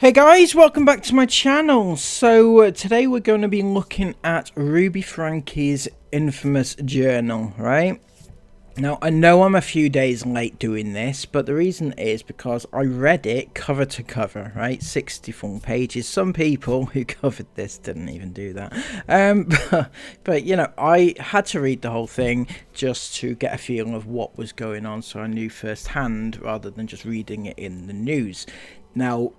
Hey guys, welcome back to my channel. So today we're going to be looking at Ruby Franke's infamous journal, right? Now I know I'm a few days late doing this, but the reason is because I read it cover to cover, right? 64 pages. Some people who covered this didn't even do that. But you know, I had to read the whole thing just to get a feeling of what was going on, so I knew firsthand rather than just reading it in the news. Now,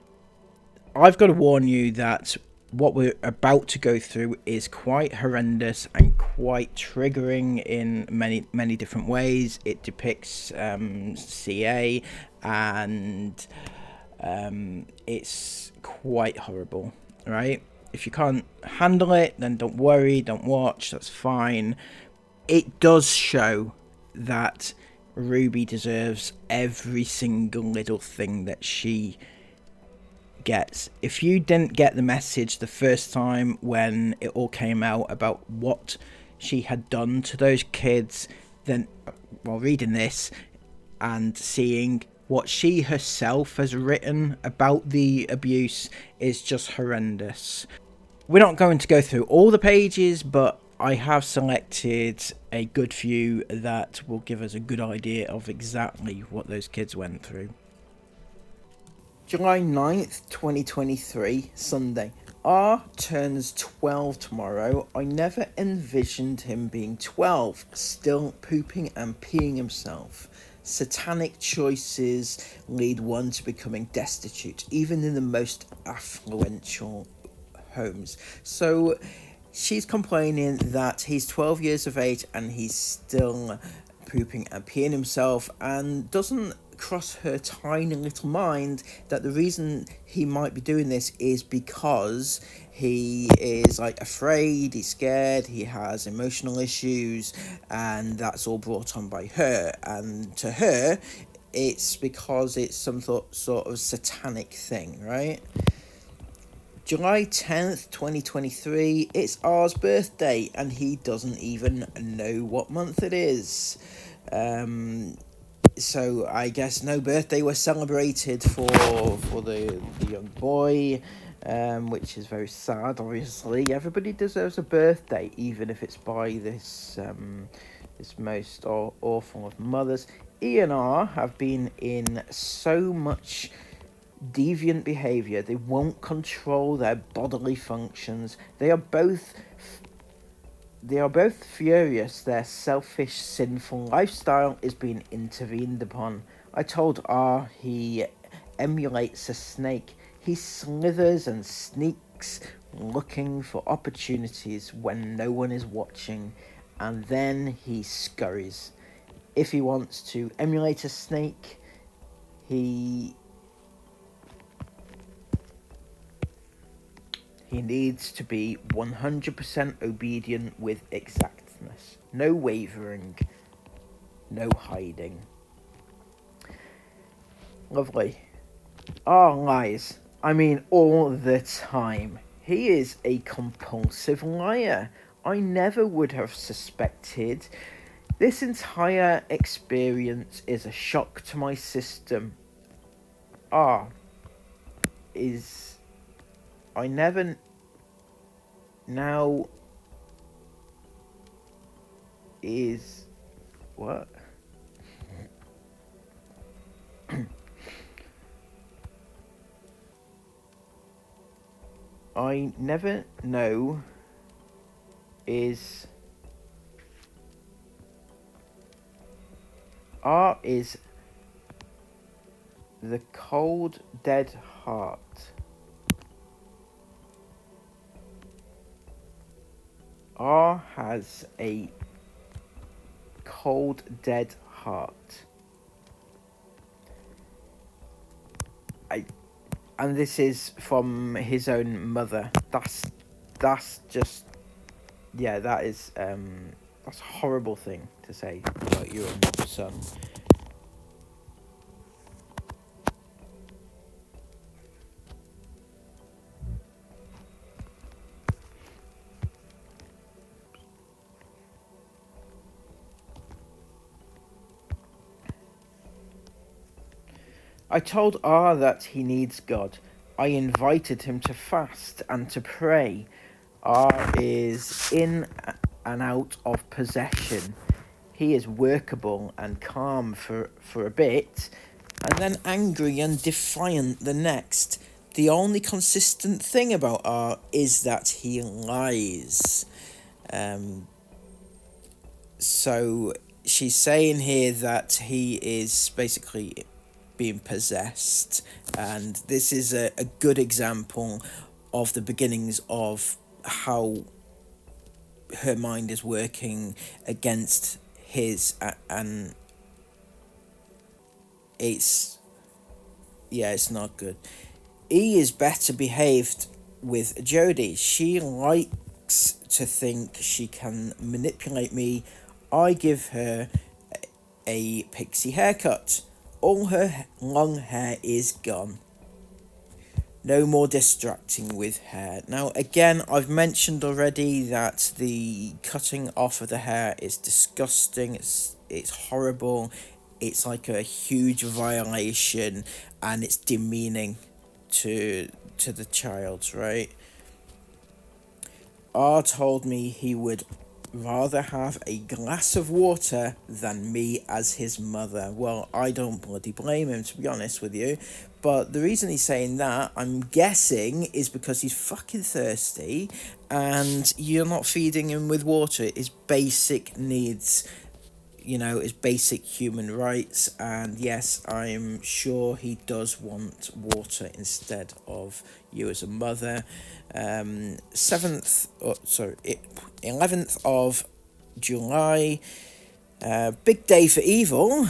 I've got to warn you that what we're about to go through is quite horrendous and quite triggering in many different ways. It depicts CA, and it's quite horrible, right? If you can't handle it, then don't worry, don't watch, that's fine. It does show that Ruby deserves every single little thing that she gets. If you didn't get the message the first time when it all came out about what she had done to those kids, then while reading this and seeing what she herself has written about the abuse is just horrendous. We're not going to go through all the pages, but I have selected a good few that will give us a good idea of exactly what those kids went through. July 9th, 2023, Sunday. R turns 12 tomorrow. I never envisioned him being 12, still pooping and peeing himself. Satanic choices lead one to becoming destitute, even in the most affluential homes. So she's complaining that he's 12 years of age and he's still pooping and peeing himself, and doesn't cross her tiny little mind that the reason he might be doing this is because he is like afraid, he's scared, he has emotional issues, and that's all brought on by her. And to her, it's because it's some sort of satanic thing, right? July 10th, 2023, it's R's birthday, and he doesn't even know what month it is. So I guess no birthday was celebrated for the young boy, which is very sad. Obviously, everybody deserves a birthday, even if it's by this this most awful of mothers. E and R have been in so much deviant behavior. They won't control their bodily functions. They are both furious. Their selfish, sinful lifestyle is being intervened upon. I told R he emulates a snake. He slithers and sneaks, looking for opportunities when no one is watching, and then he scurries. If he wants to emulate a snake, he needs to be 100% obedient with exactness. No wavering, no hiding. Lovely. Lies. I mean, all the time. He is a compulsive liar. I never would have suspected. This entire experience is a shock to my system. I never now is what? I never know is R is the cold dead heart. R has a cold dead heart. And this is from his own mother. That's just, yeah, that is that's a horrible thing to say about your own son. I told R that he needs God. I invited him to fast and to pray. R is in and out of possession. He is workable and calm for a bit, and then angry and defiant the next. The only consistent thing about R is that he lies. So she's saying here that he is basically being possessed, and this is a good example of the beginnings of how her mind is working against his, and it's not good. E is better behaved with Jodie. She likes to think she can manipulate me. I give her a pixie haircut. All her long hair is gone. No more distracting with hair. Now, again, I've mentioned already that the cutting off of the hair is disgusting. It's horrible. It's like a huge violation, and it's demeaning to the child, right? R told me he would rather have a glass of water than me as his mother. Well, I don't bloody blame him, to be honest with you. But the reason he's saying that, I'm guessing, is because he's fucking thirsty and you're not feeding him with water. His basic needs, his basic human rights. And yes, I'm sure he does want water instead of you as a mother. 11th of July, big day for evil.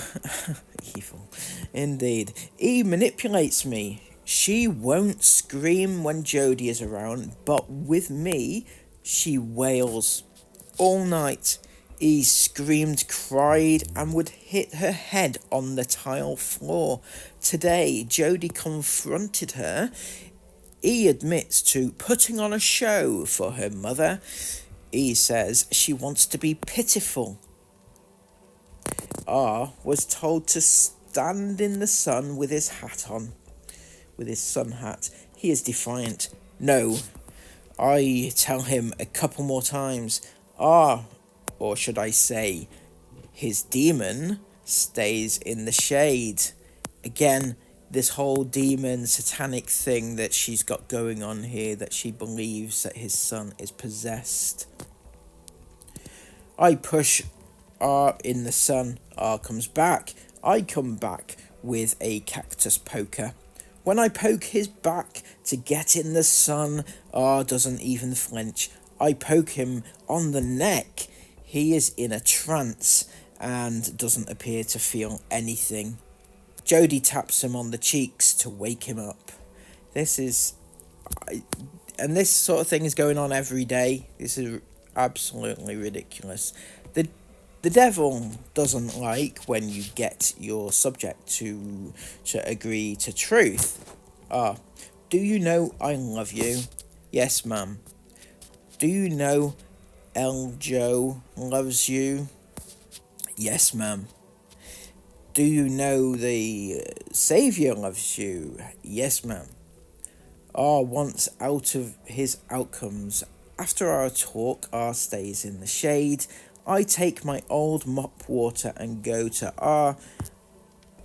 Evil, indeed. E manipulates me. She won't scream when Jodie is around, but with me, she wails all night. E screamed, cried, and would hit her head on the tile floor. Today, Jodie confronted her. E admits to putting on a show for her mother. E says she wants to be pitiful. R was told to stand in the sun with his hat on, with his sun hat. He is defiant. No, I tell him a couple more times. R, or should I say, his demon, stays in the shade. Again, this whole demon satanic thing that she's got going on here, that she believes that his son is possessed. I push R in the sun. R comes back. I come back with a cactus poker. When I poke his back to get in the sun, R doesn't even flinch. I poke him on the neck. He is in a trance and doesn't appear to feel anything. Jodie taps him on the cheeks to wake him up. This sort of thing is going on every day. This is absolutely ridiculous. The devil doesn't like when you get your subject to agree to truth. Do you know I love you? Yes, ma'am. Do you know El Joe loves you? Yes, ma'am. Do you know the Saviour loves you? Yes, ma'am. R wants out of his outcomes. After our talk, R stays in the shade. I take my old mop water and go to R.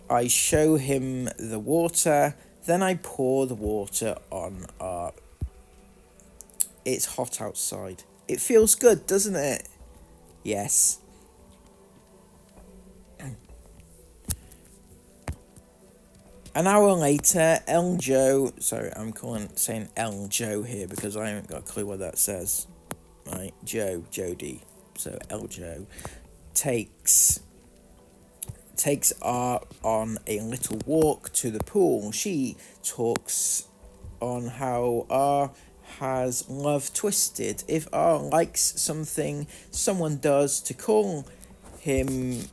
I show him the water, then I pour the water on R. It's hot outside. It feels good, doesn't it? Yes. An hour later, El Joe... Sorry, I'm saying El Joe here because I haven't got a clue what that says. Right, Jodie. So El Joe takes R on a little walk to the pool. She talks on how R has love twisted. If R likes something someone does to call him,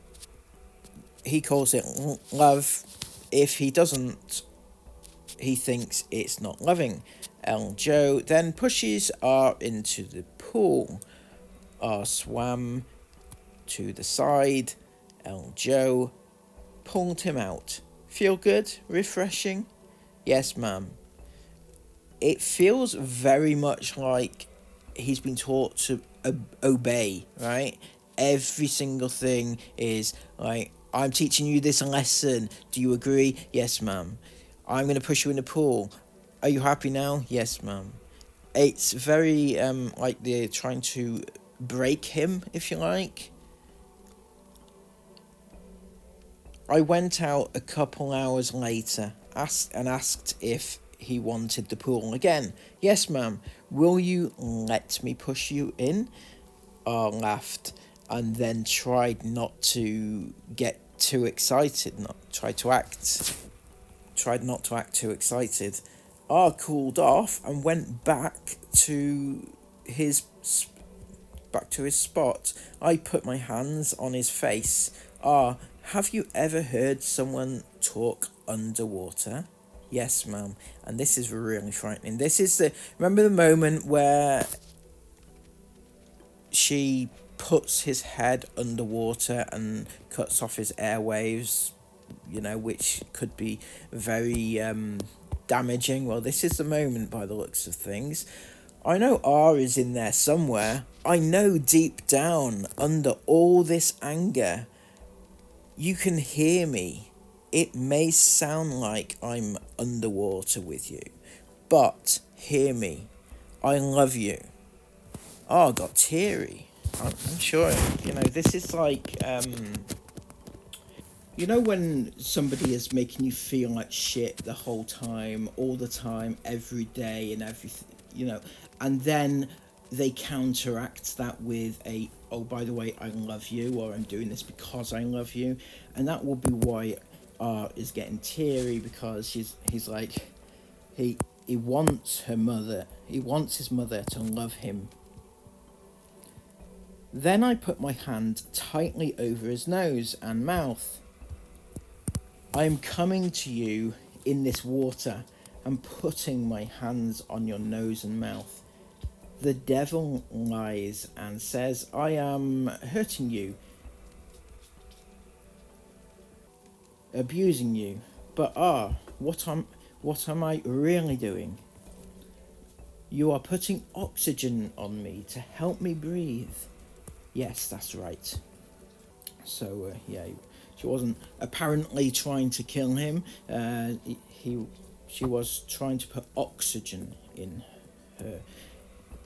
he calls it love. If he doesn't, he thinks it's not loving. El Joe then pushes R into the pool. R swam to the side. El Joe pulled him out. Feel good? Refreshing? Yes, ma'am. It feels very much like he's been taught to obey, right? Every single thing is like, I'm teaching you this lesson. Do you agree? Yes, ma'am. I'm going to push you in the pool. Are you happy now? Yes, ma'am. It's very like they're trying to break him, if you like. I went out a couple hours later, asked if he wanted the pool again. Yes, ma'am. Will you let me push you in? Laughed, and then tried not to get too excited. Tried not to act too excited. Cooled off and went his back to his spot. I put my hands on his face. Have you ever heard someone talk underwater? Yes, ma'am. And this is really frightening. Remember the moment where she puts his head underwater and cuts off his airwaves, which could be very damaging. Well, this is the moment by the looks of things. I know R is in there somewhere. I know deep down, under all this anger, you can hear me. It may sound like I'm underwater with you, but hear me. I love you. I got teary. I'm sure, this is like, when somebody is making you feel like shit the whole time, all the time, every day and everything, and then they counteract that with oh, by the way, I love you, or I'm doing this because I love you. And that will be why Art is getting teary, because he's like, he wants his mother to love him. Then I put my hand tightly over his nose and mouth. I am coming to you in this water and putting my hands on your nose and mouth. The devil lies and says, I am hurting you, abusing you. But what am I really doing? You are putting oxygen on me to help me breathe. Yes, that's right. So, she wasn't apparently trying to kill him. She was trying to put oxygen in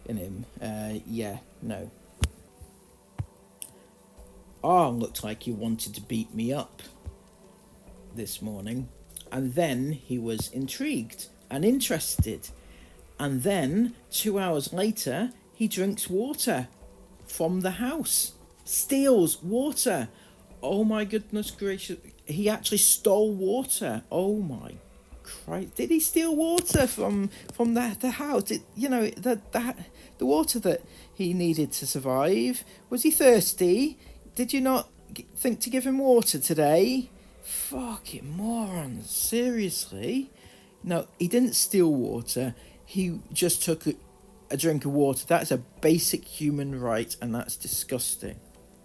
him. No. Looked like he wanted to beat me up this morning. And then he was intrigued and interested. And then, 2 hours later, he drinks water from the house. Steals water. Oh my goodness gracious. He actually stole water. Oh my Christ. Did he steal water from the house? The water that he needed to survive? Was he thirsty? Did you not think to give him water today? Fucking morons. Seriously? No, he didn't steal water. He just took a drink of water. That's a basic human right, and that's disgusting.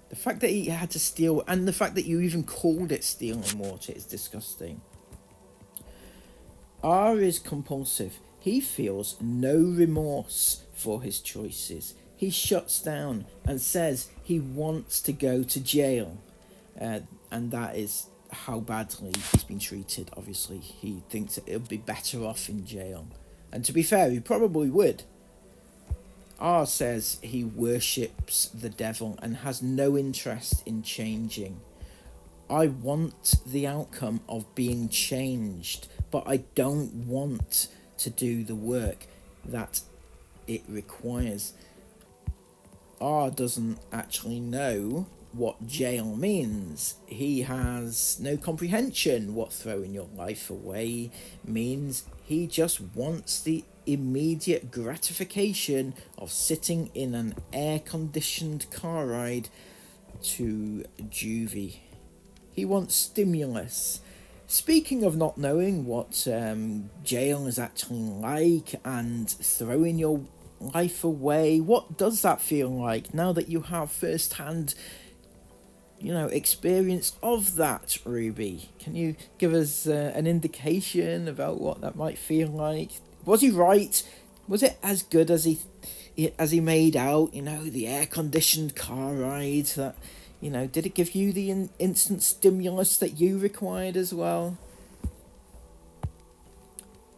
The fact that he had to steal, and the fact that you even called it stealing water, is disgusting. R is compulsive. He feels no remorse for his choices. He shuts down and says he wants to go to jail. And that is how badly he's been treated, obviously. He thinks that he'll be better off in jail. And to be fair, he probably would. R says he worships the devil and has no interest in changing. I want the outcome of being changed, but I don't want to do the work that it requires. R doesn't actually know what jail means. He has no comprehension what throwing your life away means. He just wants the immediate gratification of sitting in an air-conditioned car ride to juvie. He wants stimulus. Speaking of not knowing what jail is actually like and throwing your life away, what does that feel like now that you have first-hand experience of that, Ruby? Can you give us an indication about what that might feel like? Was he right? Was it as good as he made out? The air conditioned car ride. That did it give you the instant stimulus that you required as well?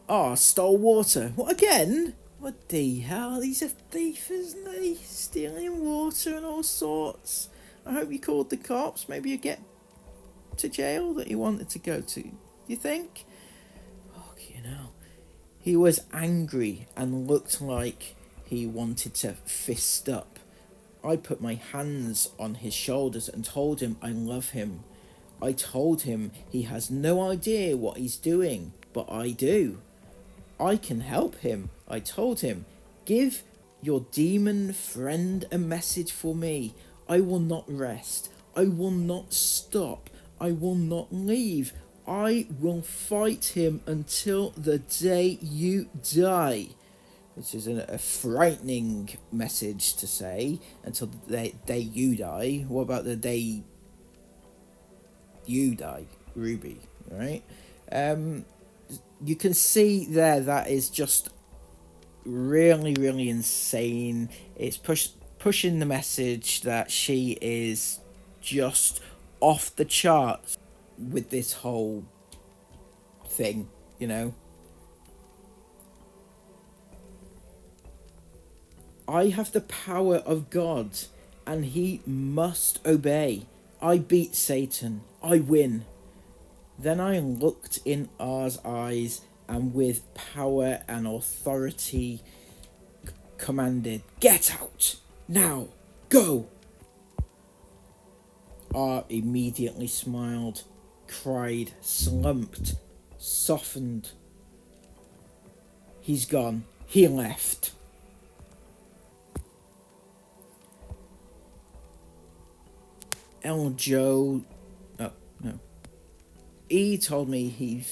Oh, stole water. What again? What the hell? He's a thief, isn't he? Stealing water and all sorts. I hope you called the cops. Maybe you get to jail that you wanted to go to. You think? Oh, He was angry and looked like he wanted to fist up. I put my hands on his shoulders and told him I love him. I told him he has no idea what he's doing, but I do. I can help him, I told him. Give your demon friend a message for me. I will not rest. I will not stop. I will not leave. I will fight him until the day you die. Which is a frightening message to say, until the day you die. What about the day you die, Ruby, right? You can see there that is just really, really insane. It's pushing the message that she is just off the charts with this whole thing, I have the power of God, and he must obey. I beat Satan. I win. Then I looked in R's eyes, and with power and authority commanded, "Get out! Now! Go!" R immediately smiled, cried, slumped, softened. He's gone. He left. Joe. Oh, no. E told me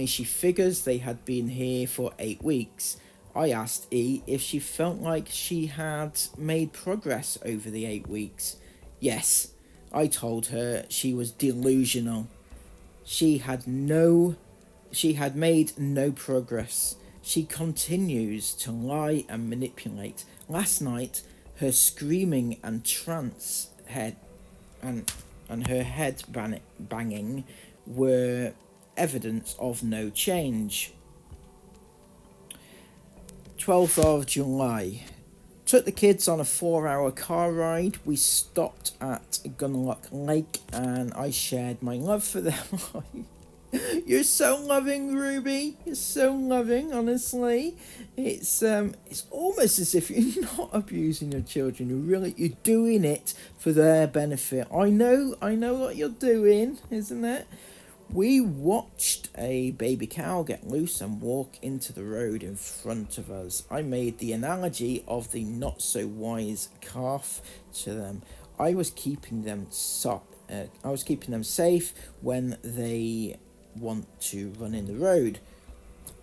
she figures they had been here for 8 weeks. I asked E if she felt like she had made progress over the 8 weeks. Yes, I told her she was delusional. She had made no progress. She continues to lie and manipulate. Last night, her screaming and trance head and her head banging were evidence of no change. 12th of July. Took the kids on a 4-hour car ride. We stopped at Gunlock Lake and I shared my love for them. You're so loving, Ruby. You're so loving, honestly. It's almost as if you're not abusing your children. You're doing it for their benefit. I know what you're doing, isn't it? We watched a baby cow get loose and walk into the road in front of us. I made the analogy of the not so wise calf to them. I was keeping them safe when they want to run in the road.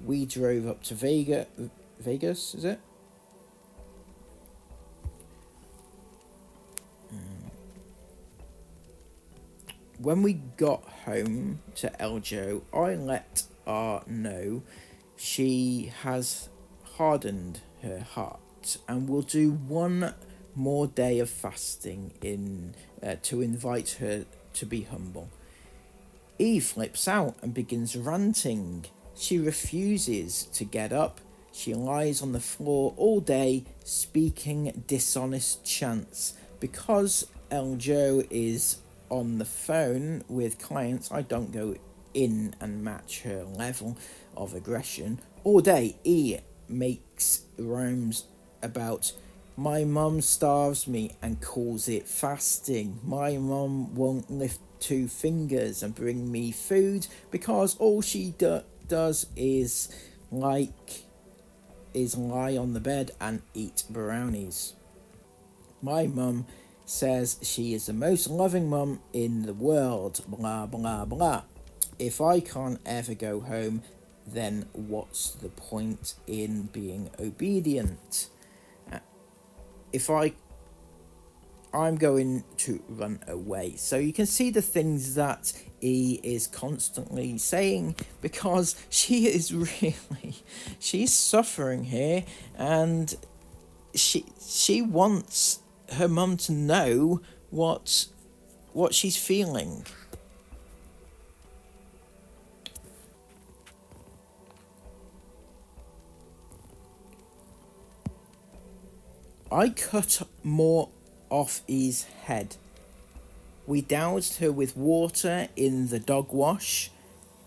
We drove up to Vegas, is it? When we got home to Eljo, I let R know she has hardened her heart and will do one more day of fasting to invite her to be humble. E flips out and begins ranting. She refuses to get up. She lies on the floor all day speaking dishonest chants. Because Eljo is on the phone with clients, I don't go in and match her level of aggression. All day, E makes rhymes about my mum starves me and calls it fasting. My mum won't lift 2 fingers and bring me food because all she does is lie on the bed and eat brownies. My mum says she is the most loving mum in the world, blah blah blah. If I can't ever go home, then what's the point in being obedient? If I I'm going to run away. So you can see the things that E is constantly saying, because she is really, she's suffering here, and she wants her mum to know what she's feeling. I cut more off E's head. We doused her with water in the dog wash.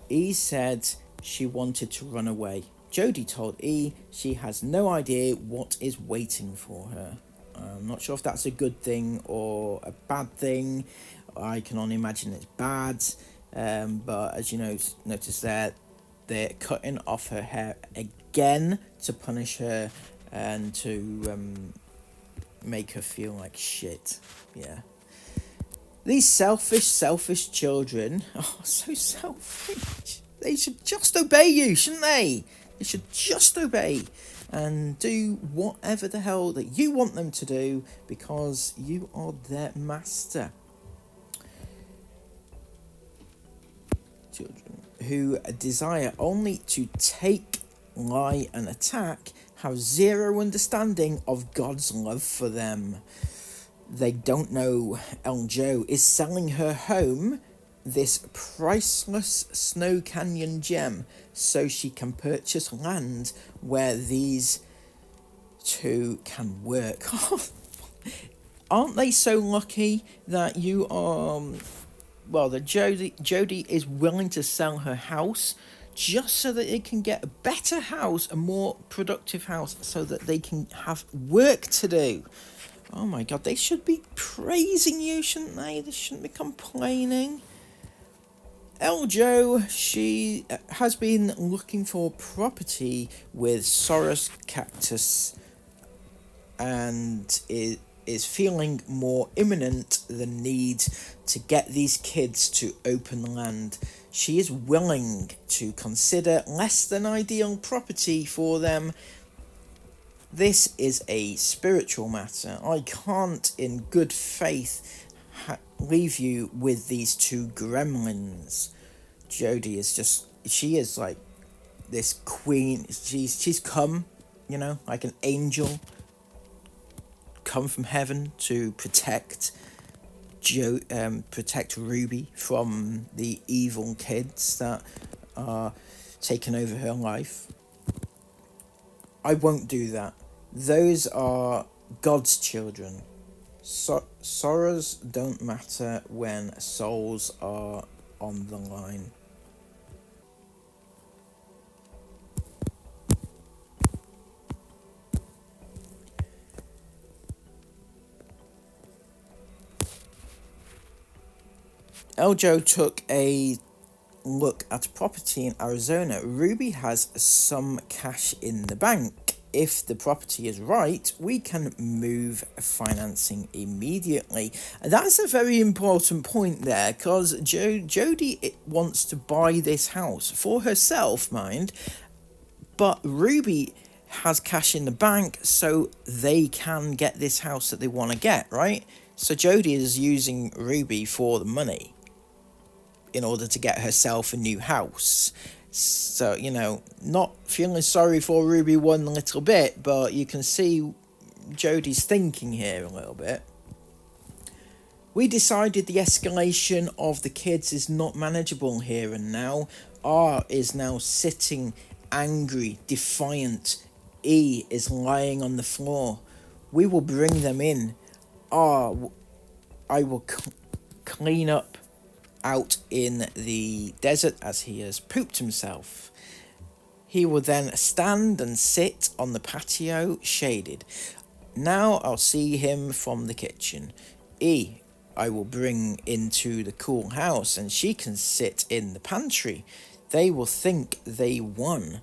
E said she wanted to run away. Jodie told E she has no idea what is waiting for her. I'm not sure if that's a good thing or a bad thing. I can only imagine it's bad. But as you notice there, they're cutting off her hair again to punish her and to make her feel like shit. Yeah. These selfish children are so selfish. They should just obey you, shouldn't they? They should just obey and do whatever the hell that you want them to do, because you are their master. Children who desire only to take, lie and attack have zero understanding of God's love for them. They don't know Eljo is selling her home, this priceless Snow Canyon gem, so she can purchase land where these two can work. Aren't they so lucky that you are... Well, that Jodie is willing to sell her house just so that it can get a better house, a more productive house, so that they can have work to do. Oh my god, they should be praising you, shouldn't they? They shouldn't be complaining. Eljo, she has been looking for property with Soros Cactus and is feeling more imminent the need to get these kids to open land. She is willing to consider less than ideal property for them. This is a spiritual matter. I can't in good faith leave you with these two gremlins. Jodie is just, she is like this queen. She's come, like an angel, come from heaven to protect Ruby from the evil kids that are taking over her life. I won't do that. Those are God's children. Sorrows don't matter when souls are on the line. Eljo took a look at property in Arizona. Ruby has some cash in the bank. If the property is right, we can move financing immediately. And that's a very important point there, because Jodie wants to buy this house for herself, mind, but Ruby has cash in the bank, so they can get this house that they want to get, right? So Jodie is using Ruby for the money in order to get herself a new house. So, not feeling sorry for Ruby one little bit, but you can see Jodie's thinking here a little bit. We decided the escalation of the kids is not manageable here and now. R is now sitting angry, defiant. E is lying on the floor. We will bring them in. R, I will clean up out in the desert as he has pooped himself. He will then stand and sit on the patio, shaded. Now I'll see him from the kitchen. E, I will bring into the cool house and she can sit in the pantry. They will think they won.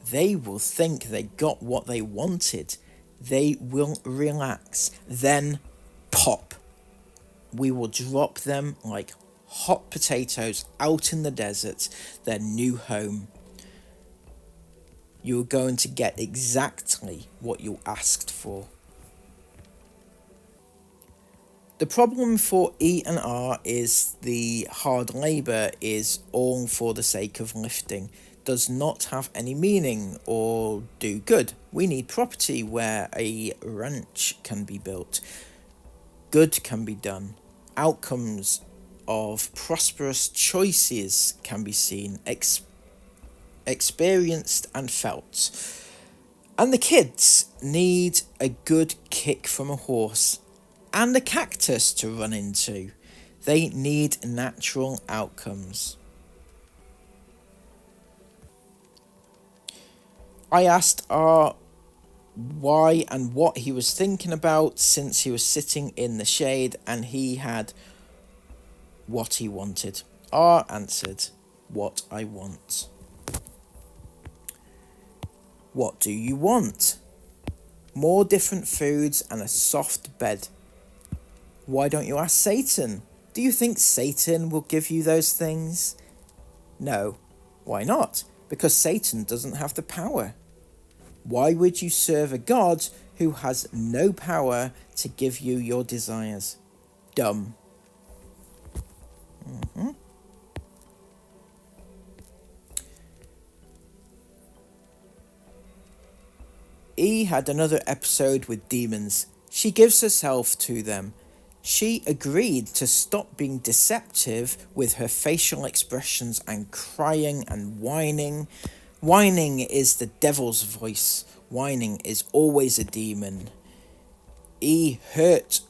They will think they got what they wanted. They will relax. Then pop. We will drop them like hot potatoes out in the desert, their new home. You're going to get exactly what you asked for. The problem for E and R is the hard labour is all for the sake of lifting, does not have any meaning or do good. We need property where a ranch can be built, good can be done, outcomes of prosperous choices can be seen, experienced and felt. And the kids need a good kick from a horse and a cactus to run into. They need natural outcomes. I asked R why and what he was thinking about since he was sitting in the shade, and he had what he wanted. R answered, "What I want." "What do you want?" "More different foods and a soft bed." "Why don't you ask Satan? Do you think Satan will give you those things?" "No." "Why not?" "Because Satan doesn't have the power." "Why would you serve a God who has no power to give you your desires?" "Dumb." E had another episode with demons. She gives herself to them. She agreed to stop being deceptive with her facial expressions and crying and whining. Whining is the devil's voice. Whining is always a demon. E's hurt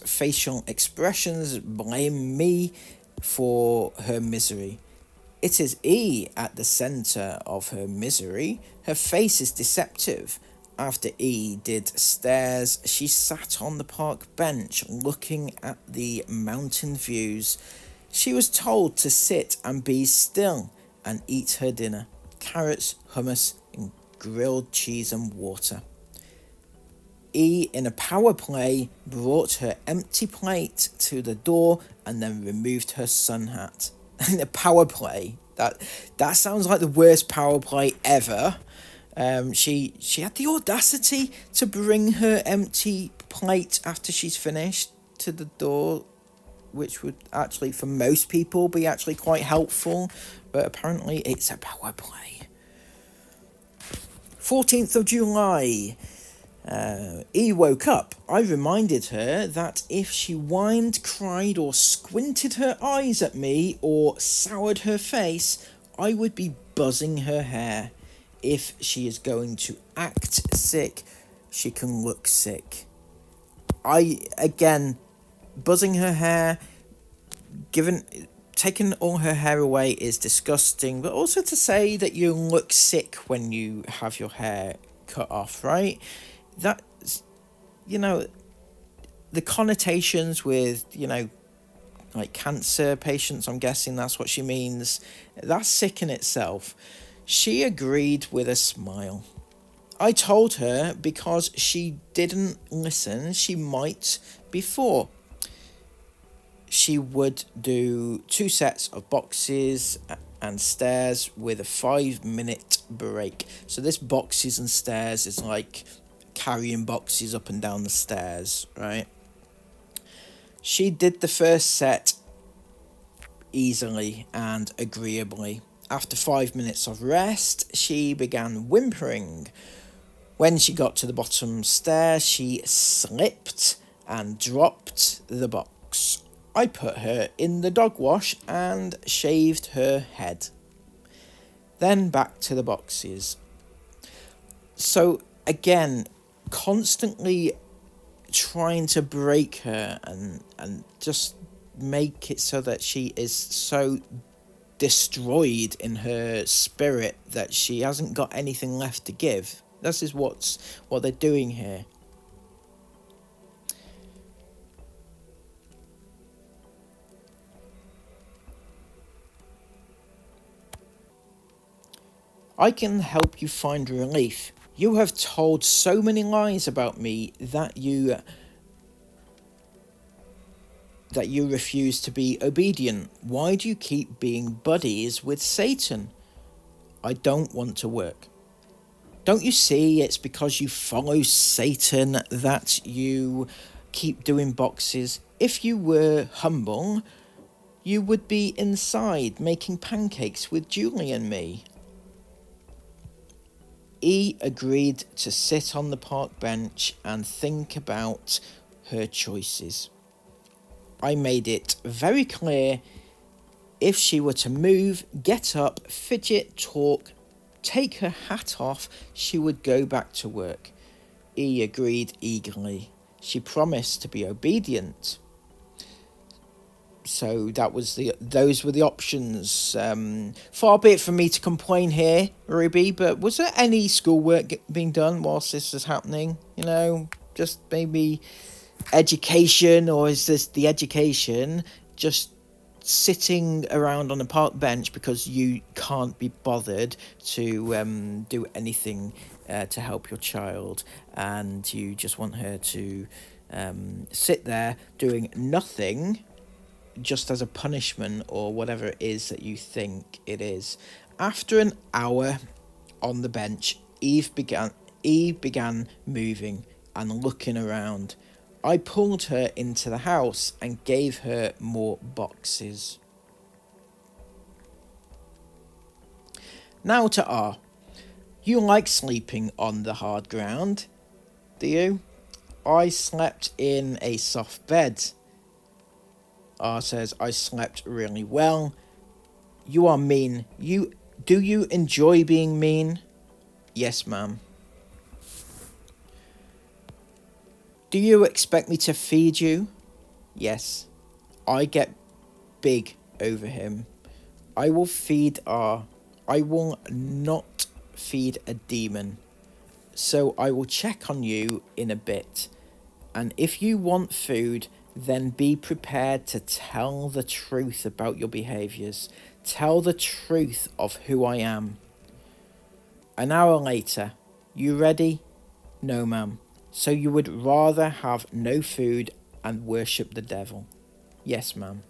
facial expressions blame me for her misery. It is E at the centre of her misery. Her face is deceptive. After E did stairs, she sat on the park bench looking at the mountain views. She was told to sit and be still and eat her dinner: carrots, hummus, and grilled cheese and water. E, in a power play, brought her empty plate to the door and then removed her sun hat. In a power play, that sounds like the worst power play ever. She had the audacity to bring her empty plate after she's finished to the door, which would actually, for most people, be actually quite helpful, but apparently it's a power play. 14th of July. E woke up. I reminded her that if she whined, cried, or squinted her eyes at me or soured her face, I would be buzzing her hair. If she is going to act sick, she can look sick. Buzzing her hair, taking all her hair away is disgusting, but also to say that you look sick when you have your hair cut off, right? That, the connotations with, like cancer patients, I'm guessing that's what she means. That's sick in itself. She agreed with a smile. I told her because she didn't listen, she might before. She would do 2 sets of boxes and stairs with a 5-minute break. So this boxes and stairs is like carrying boxes up and down the stairs, right? She did the first set easily and agreeably. After 5 minutes of rest, she began whimpering. When she got to the bottom stair, she slipped and dropped the box. I put her in the dog wash and shaved her head. Then back to the boxes. So again, constantly trying to break her and just make it so that she is so destroyed in her spirit that she hasn't got anything left to give. This is what they're doing here. I can help you find relief. You have told so many lies about me that you refuse to be obedient. Why do you keep being buddies with Satan? I don't want to work. Don't you see it's because you follow Satan that you keep doing boxes. If you were humble, you would be inside making pancakes with Julie and me. E agreed to sit on the park bench and think about her choices. I made it very clear if she were to move, get up, fidget, talk, take her hat off, she would go back to work. E agreed eagerly. She promised to be obedient. So those were the options. Far be it from me to complain here, Ruby, but was there any schoolwork being done whilst this was happening? You know, just maybe education, or is this the education just sitting around on a park bench because you can't be bothered to do anything to help your child, and you just want her to sit there doing nothing just as a punishment or whatever it is that you think it is. After an hour on the bench, Eve began moving and looking around. I pulled her into the house and gave her more boxes. Now to R. You like sleeping on the hard ground, do you? I slept in a soft bed. R says, I slept really well. You are mean. Do you enjoy being mean? Yes, ma'am. Do you expect me to feed you? Yes. I get big over him. I will feed R. I will not feed a demon. So I will check on you in a bit. And if you want food, then be prepared to tell the truth about your behaviours. Tell the truth of who I am. An hour later. You ready? No, ma'am. So you would rather have no food and worship the devil? Yes, ma'am.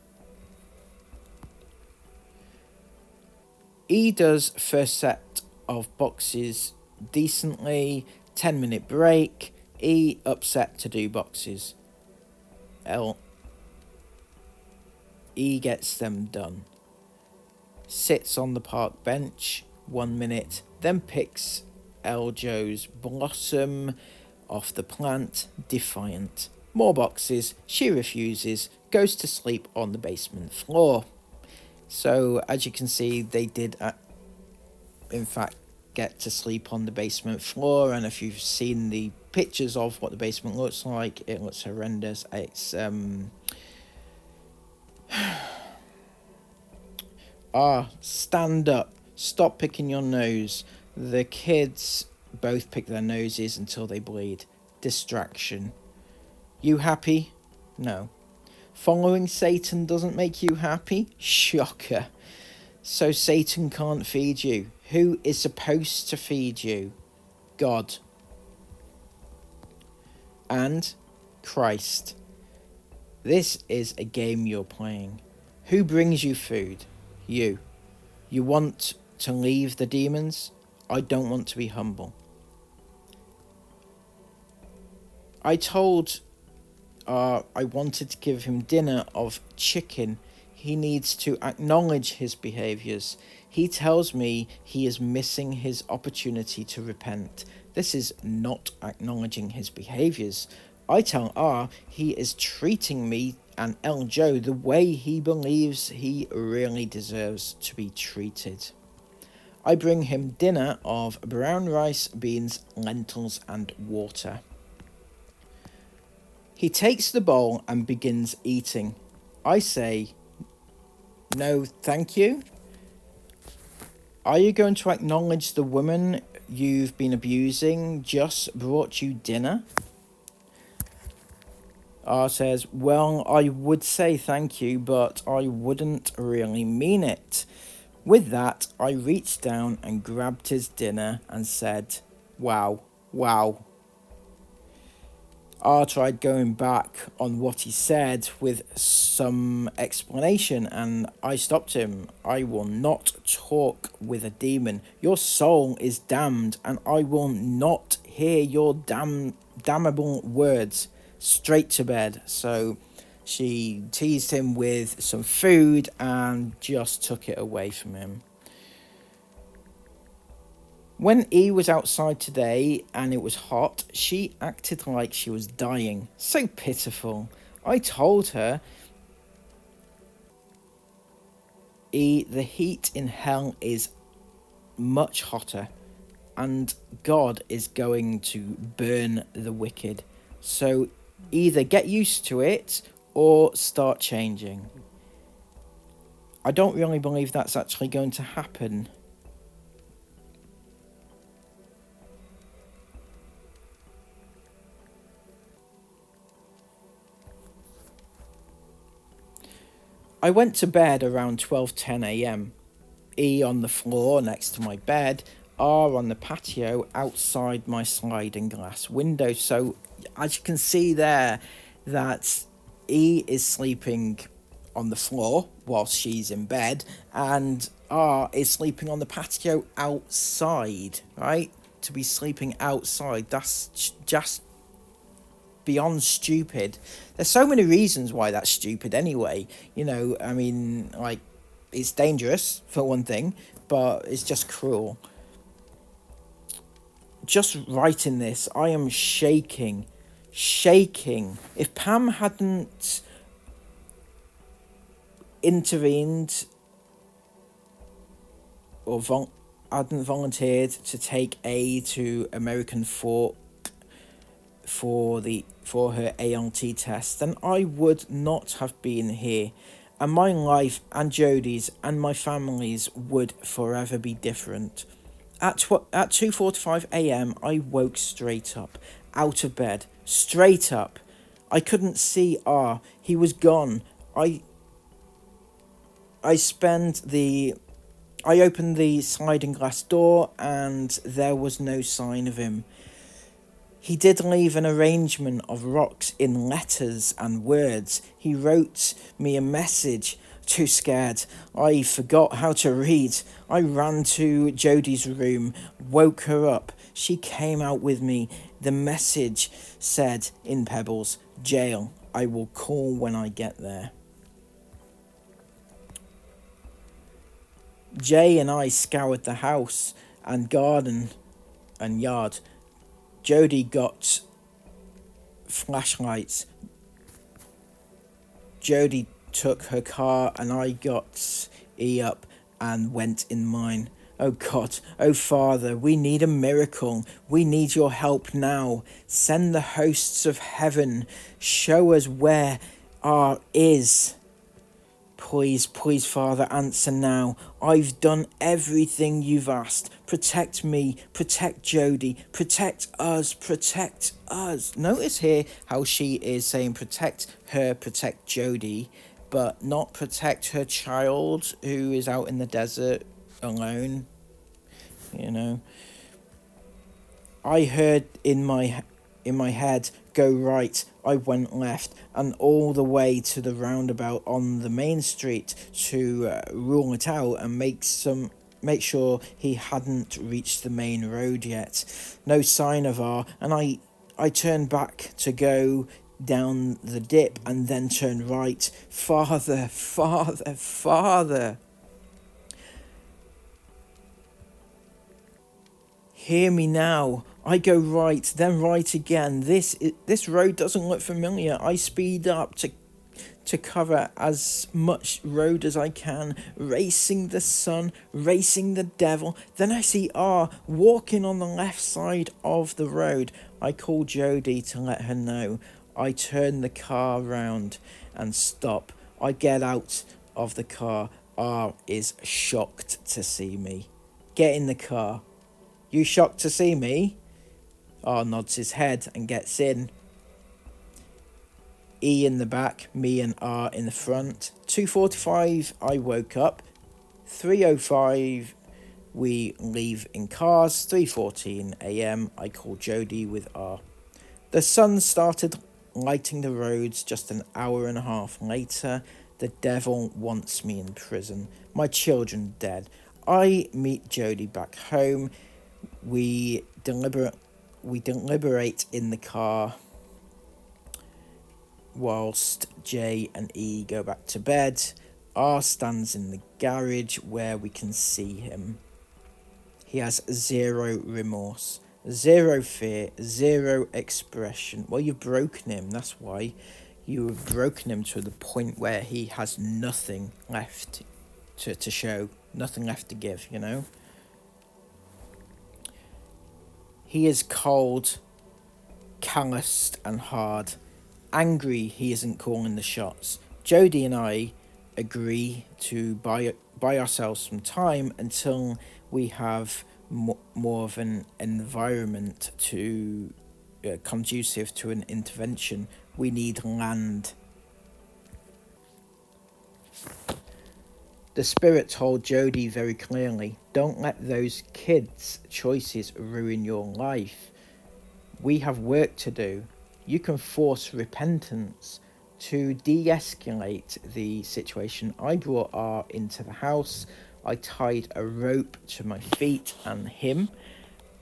E does first set of boxes decently. 10-minute break. E upset to do boxes. E gets them done. Sits on the park bench 1 minute, then picks Joe's blossom off the plant, defiant. More boxes, she refuses, goes to sleep on the basement floor. So as you can see, they did in fact get to sleep on the basement floor, and if you've seen the pictures of what the basement looks like, it looks horrendous. It's stand up, stop picking your nose. The kids both pick their noses until they bleed. Distraction. You happy? No. Following Satan doesn't make you happy? Shocker. So Satan can't feed you. Who is supposed to feed you? God. And Christ. This is a game you're playing. Who brings you food? You. You want to leave the demons? I don't want to be humble. I told I wanted to give him dinner of chicken. He needs to acknowledge his behaviours. He tells me he is missing his opportunity to repent. This is not acknowledging his behaviours. I tell R he is treating me and Joe the way he believes he really deserves to be treated. I bring him dinner of brown rice, beans, lentils and water. He takes the bowl and begins eating. I say, no, thank you. Are you going to acknowledge the woman you've been abusing just brought you dinner? R says, well, I would say thank you, but I wouldn't really mean it. With that, I reached down and grabbed his dinner and said, wow, wow. R tried going back on what he said with some explanation, and I stopped him. I will not talk with a demon. Your soul is damned, and I will not hear your damnable words. straight to bed. So she teased him with some food and just took it away from him. When E was outside today and it was hot, she acted like she was dying. So pitiful. I told her, E, the heat in hell is much hotter, and God is going to burn the wicked. So either get used to it or start changing. I don't really believe that's actually going to happen. I went to bed around 12:10 a.m. E on the floor next to my bed, R on the patio outside my sliding glass window. So as you can see there, that E is sleeping on the floor whilst she's in bed, and R is sleeping on the patio outside, right? To be sleeping outside, that's just beyond stupid. There's so many reasons why that's stupid anyway. I mean, like, it's dangerous for one thing, but it's just cruel. Just writing this, I am shaking. If Pam hadn't intervened or hadn't volunteered to take A to American Fork for her ALT test, then I would not have been here, and my life and Jodie's and my family's would forever be different. At 2:45 a.m. I woke straight up, out of bed, straight up. I couldn't see R. He was gone. I opened the sliding glass door and there was no sign of him. He did leave an arrangement of rocks in letters and words. He wrote me a message. Too scared, I forgot how to read. I ran to Jodie's room, woke her up. She came out with me. The message said in Pebbles, "Jail. I will call when I get there." Jay and I scoured the house and garden and yard. Jodie got flashlights. Jodie took her car and I got E up and went in mine. Oh God, oh Father, we need a miracle. We need your help now. Send the hosts of heaven. Show us where R is. Please, please, Father, answer now. I've done everything you've asked. Protect me, protect Jodie, protect us, protect us. Notice here how she is saying protect her, protect Jodie, but not protect her child who is out in the desert alone. I heard in my head, go right. I went left and all the way to the roundabout on the main street to rule it out and make sure he hadn't reached the main road yet. No sign of R, and I turned back to go down the dip and then turned right. Father, Father, Father. Hear me now. I go right, then right again. This road doesn't look familiar. I speed up to cover as much road as I can, racing the sun, racing the devil. Then I see R walking on the left side of the road. I call Jodie to let her know. I turn the car round and stop. I get out of the car. R is shocked to see me. Get in the car. You shocked to see me? R nods his head and gets in. E in the back, me and R in the front. 2:45 I woke up. 3:05 we leave in cars. 3:14 a.m. I call Jodie with R. The sun started lighting the roads just an hour and a half later. The devil wants me in prison. My children dead. I meet Jodie back home. We deliberate in the car. whilst J and E go back to bed. R stands in the garage where we can see him. He has zero remorse, zero fear, zero expression. Well, you've broken him, that's why. You have broken him to the point where he has nothing left to show, nothing left to give, you know? He is cold, calloused and hard. Angry he isn't calling the shots. Jodie and I agree to buy ourselves some time until we have more of an environment to conducive to an intervention. We need land. The spirit told Jodie very clearly, don't let those kids' choices ruin your life. We have work to do. You can force repentance. To de-escalate the situation, I brought R into the house. I tied a rope to my feet and him,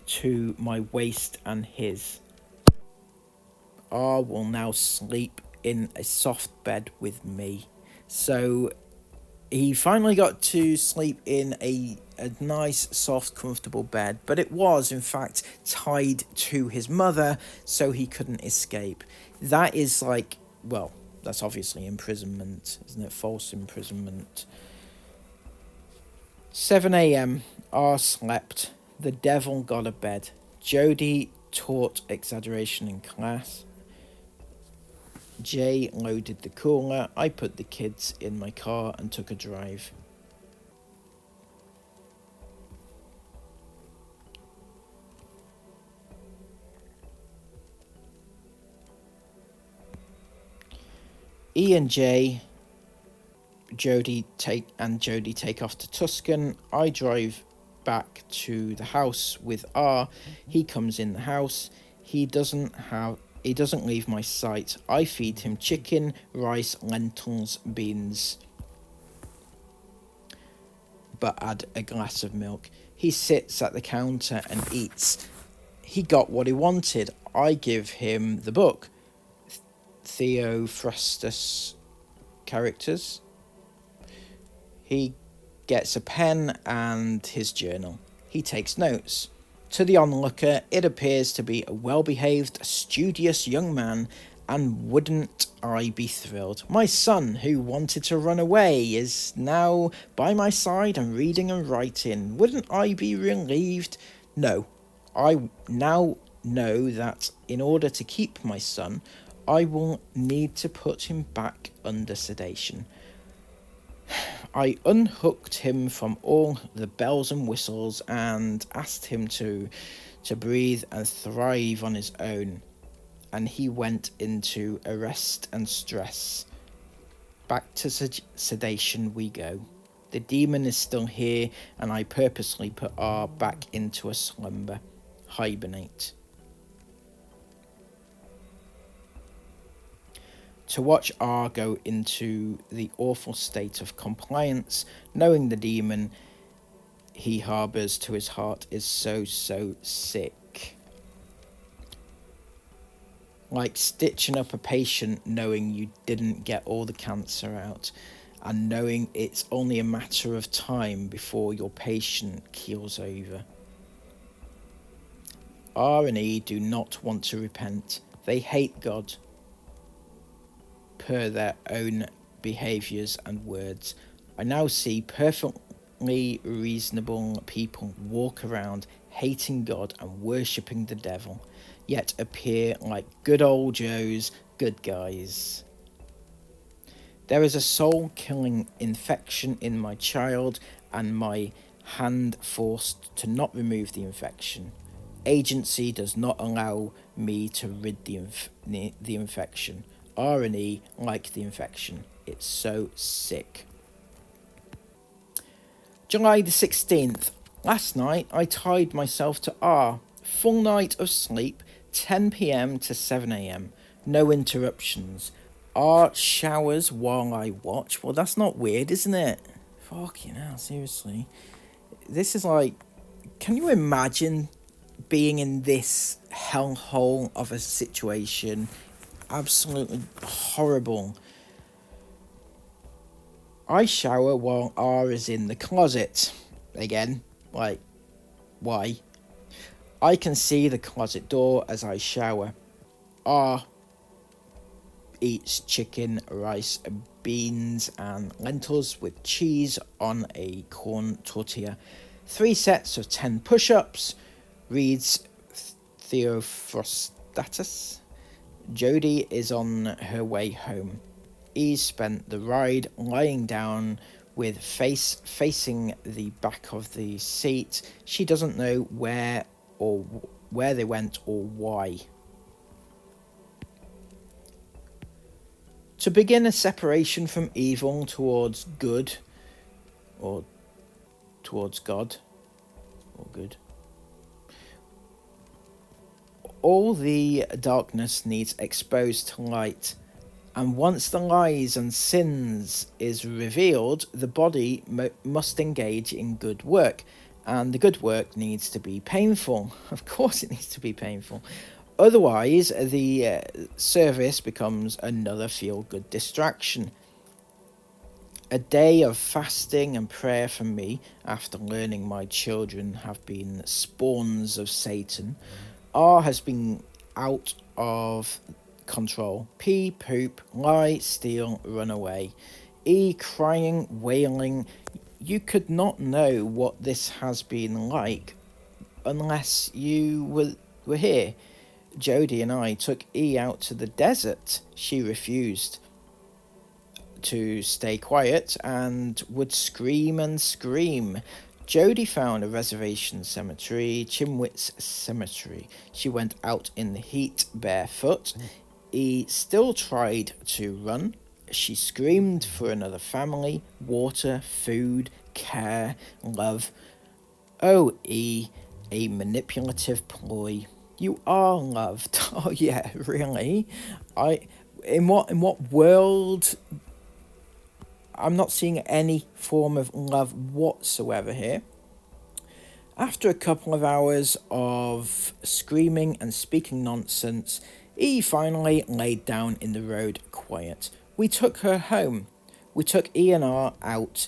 to my waist and his. R will now sleep in a soft bed with me. So he finally got to sleep in a nice, soft, comfortable bed, but it was, in fact, tied to his mother so he couldn't escape. That is like, well, that's obviously imprisonment, isn't it? False imprisonment. 7 a.m, R slept. The devil got a bed. Jodie taught exaggeration in class. Jay loaded the cooler. I put the kids in my car and took a drive. E and Jodie take off to Tuscan. I drive back to the house with R. He comes in the house. He doesn't leave my sight. I feed him chicken, rice, lentils, beans, but add a glass of milk. He sits at the counter and eats. He got what he wanted. I give him the book, Theophrastus Characters. He gets a pen and his journal. He takes notes. To the onlooker, it appears to be a well-behaved, studious young man, and wouldn't I be thrilled? My son, who wanted to run away, is now by my side and reading and writing. Wouldn't I be relieved? No. I now know that in order to keep my son, I will need to put him back under sedation. I unhooked him from all the bells and whistles and asked him to breathe and thrive on his own. And he went into arrest and stress. Back to sedation we go. The demon is still here, and I purposely put R back into a slumber. Hibernate. To watch R go into the awful state of compliance, knowing the demon he harbours to his heart, is so sick. Like stitching up a patient knowing you didn't get all the cancer out, and knowing it's only a matter of time before your patient keels over. R and E do not want to repent. They hate God, per their own behaviours and words. I now see perfectly reasonable people walk around hating God and worshipping the devil, yet appear like good old Joes, good guys. There is a soul-killing infection in my child, and my hand forced to not remove the infection. Agency does not allow me to rid the infection. R&E like the infection. It's so sick. July the 16th. Last night I tied myself to R. Full night of sleep, 10 p.m. to 7 a.m. No interruptions. R showers while I watch. Well, that's not weird, isn't it? Fucking hell, seriously. This is like... Can you imagine being in this hellhole of a situation absolutely horrible. I shower while R is in the closet. Again, like, why? I can see the closet door as I shower. R eats chicken, rice, beans and lentils with cheese on a corn tortilla. 3 sets of 10 push-ups. Reads Theophrostus. Jodie is on her way home. E spent the ride lying down with face facing the back of the seat. She doesn't know where they went or why. To begin a separation from evil towards good, or towards God, or good. All the darkness needs exposed to light, and once the lies and sins is revealed, the body must engage in good work, and the good work needs to be painful. Of course it needs to be painful. Otherwise, the service becomes another feel-good distraction. A day of fasting and prayer for me, after learning my children have been spawns of Satan. R has been out of control. Pee, poop, lie, steal, run away. E crying, wailing. You could not know what this has been like unless you were here. Jodie and I took E out to the desert. She refused to stay quiet and would scream and scream. Jodie found a reservation cemetery, Chimwit's Cemetery. She went out in the heat barefoot. E still tried to run. She screamed for another family, water, food, care, love. Oh, E, a manipulative ploy. You are loved. Oh yeah, really? In what world? I'm not seeing any form of love whatsoever here. After a couple of hours of screaming and speaking nonsense, E finally laid down in the road quiet. We took her home. We took E and R out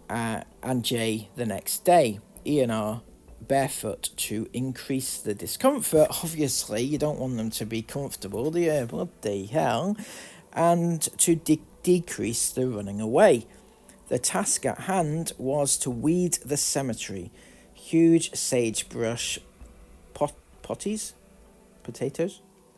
and J the next day. E and R barefoot to increase the discomfort. Obviously, you don't want them to be comfortable, do you? Bloody hell. And to decrease the running away. The task at hand was to weed the cemetery. Huge sagebrush potatoes,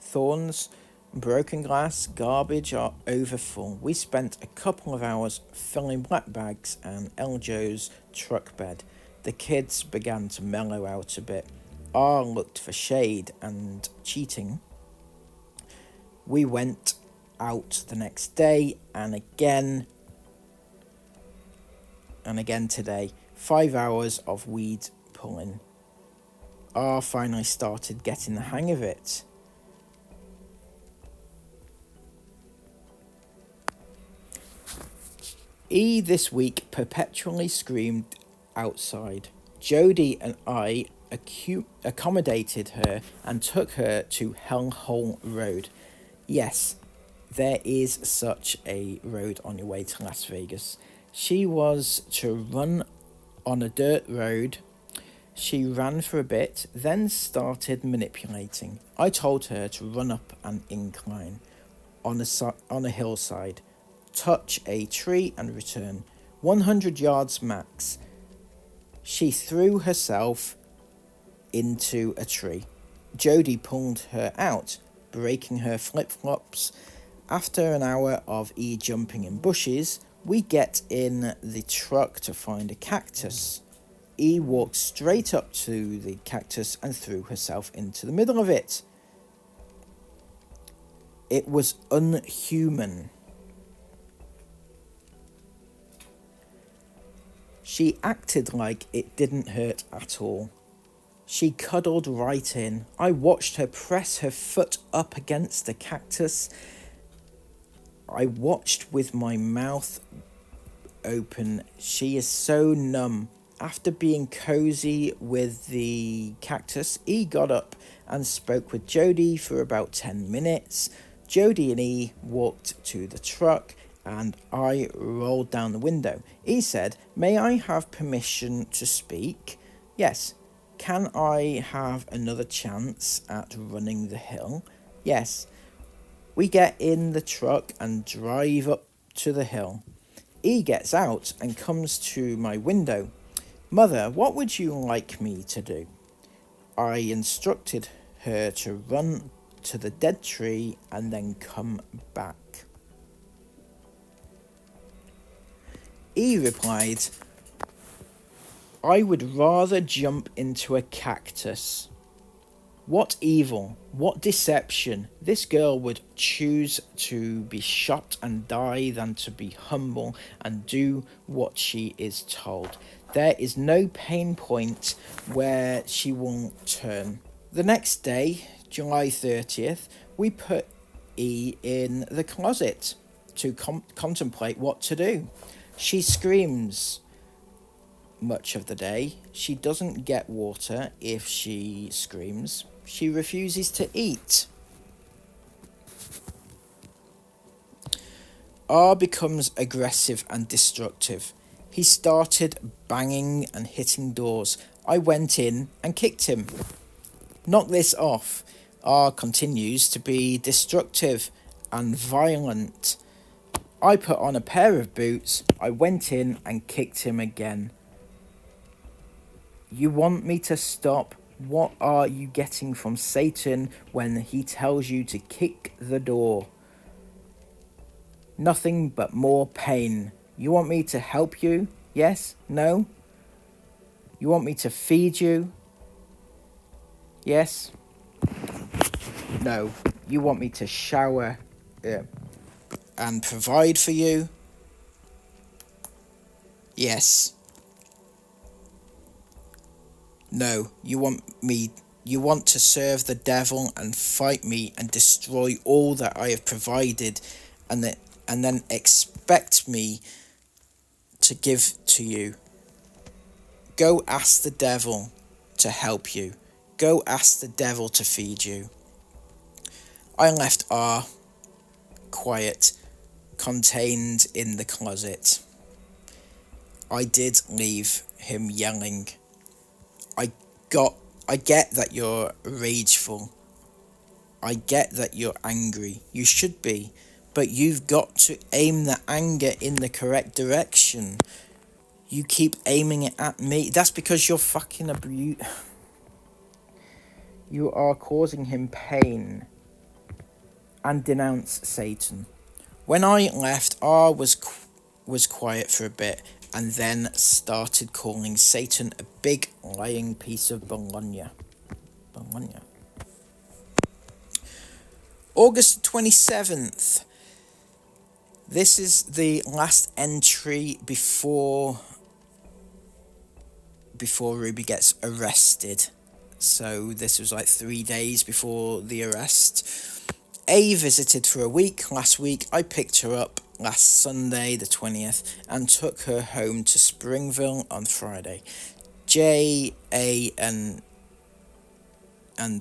thorns, broken glass, garbage are overfull. We spent a couple of hours filling black bags and Eljo's truck bed. The kids began to mellow out a bit. R looked for shade and cheating. We went out the next day and again today. 5 hours of weed pulling. R finally started getting the hang of it. E this week perpetually screamed outside. Jodie and I accommodated her and took her to Hellhole Road. Yes, there is such a road on your way to Las Vegas. She was to run on a dirt road. She ran for a bit, then started manipulating. I told her to run up an incline on a hillside, touch a tree and return. 100 yards max. She threw herself into a tree. Jodie pulled her out, breaking her flip-flops. After an hour of E jumping in bushes, we get in the truck to find a cactus. E walked straight up to the cactus and threw herself into the middle of it. It was unhuman. She acted like it didn't hurt at all. She cuddled right in. I watched her press her foot up against the cactus. I watched with my mouth open. She is so numb. After being cozy with the cactus, E got up and spoke with Jodie for about 10 minutes. Jody and E walked to the truck and I rolled down the window. E said, "May I have permission to speak?" "Yes." "Can I have another chance at running the hill?" "Yes." We get in the truck and drive up to the hill. E gets out and comes to my window. "Mother, what would you like me to do?" I instructed her to run to the dead tree and then come back. E replied, "I would rather jump into a cactus." What evil, what deception. This girl would choose to be shot and die than to be humble and do what she is told. There is no pain point where she won't turn. The next day, July 30th, we put E in the closet to contemplate what to do. She screams much of the day. She doesn't get water if she screams. She refuses to eat. R becomes aggressive and destructive. He started banging and hitting doors. I went in and kicked him. Knock this off. R continues to be destructive and violent. I put on a pair of boots. I went in and kicked him again. You want me to stop? What are you getting from Satan when he tells you to kick the door? Nothing but more pain. You want me to help you? Yes? No? You want me to feed you? Yes? No. You want me to shower and provide for you? Yes. No. You want to serve the devil and fight me and destroy all that I have provided and then expect me to give to you. Go ask the devil to help you. Go ask the devil to feed you. I left R quiet, contained in the closet. I did leave him yelling. I get that you're rageful. I get that you're angry. You should be. But you've got to aim the anger in the correct direction. You keep aiming it at me. That's because you're fucking You are causing him pain. And denounce Satan. When I left, R was quiet for a bit and then started calling Satan a big lying piece of bologna. August 27th. This is the last entry before Ruby gets arrested. So this was like 3 days before the arrest. A visited for a week last week. I picked her up last Sunday the 20th and took her home to Springville on Friday. J, A and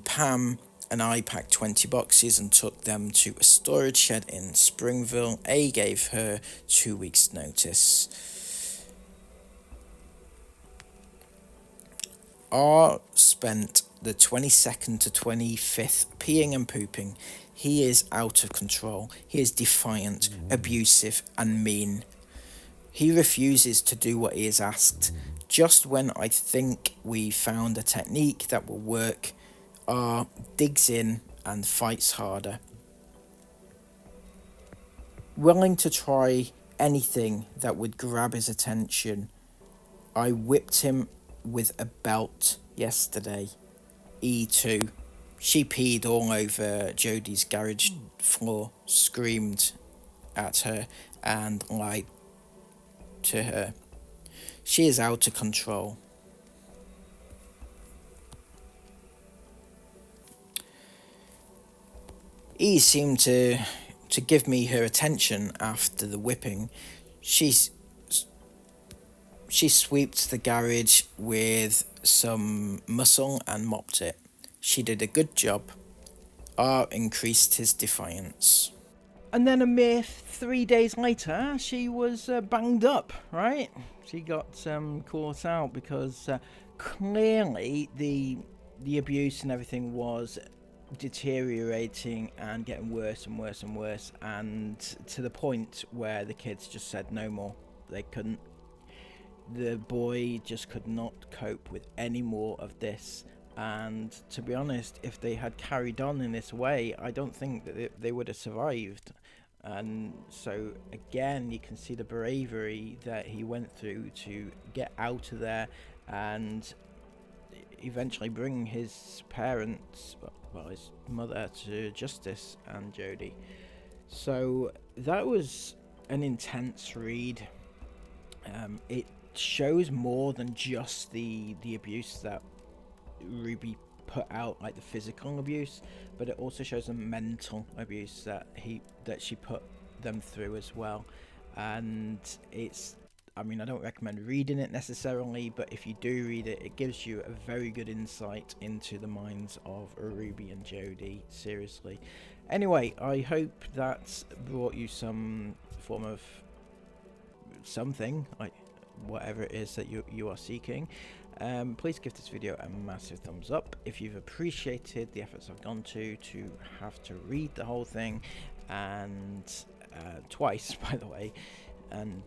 Pam and I packed 20 boxes and took them to a storage shed in Springville. A gave her 2 weeks' notice. R spent the 22nd to 25th peeing and pooping. He is out of control. He is defiant, abusive, and mean. He refuses to do what he is asked. Just when I think we found a technique that will work, R digs in and fights harder. Willing to try anything that would grab his attention, I whipped him with a belt yesterday. E2. She peed all over Jodie's garage floor, screamed at her and lied to her. She is out of control. E seemed to give me her attention after the whipping. She swept the garage with some muscle and mopped it. She did a good job. R increased his defiance. And then a mere 3 days later, she was banged up, right? She got caught out because clearly the abuse and everything was deteriorating and getting worse and worse and worse, and to the point where the kids just said no more. They couldn't. The boy just could not cope with any more of this. And to be honest, if they had carried on in this way, I don't think that they would have survived. And so again, you can see the bravery that he went through to get out of there and eventually bring his parents, well, his mother, to justice, and Jodie. So that was an intense read. It shows more than just the abuse that Ruby put out, like the physical abuse, but it also shows the mental abuse that she put them through as well. And it's, I mean, I don't recommend reading it necessarily, but if you do read it, it gives you a very good insight into the minds of Ruby and Jodie. Seriously. Anyway, I hope that brought you some form of something, like whatever it is that you are seeking. Please give this video a massive thumbs up if you've appreciated the efforts I've gone to have to read the whole thing, and twice, by the way, and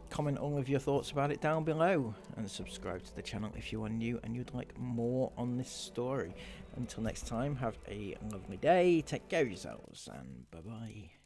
comment all of your thoughts about it down below, and subscribe to the channel if you are new and you'd like more on this story. Until next time, have a lovely day, take care of yourselves, and bye bye.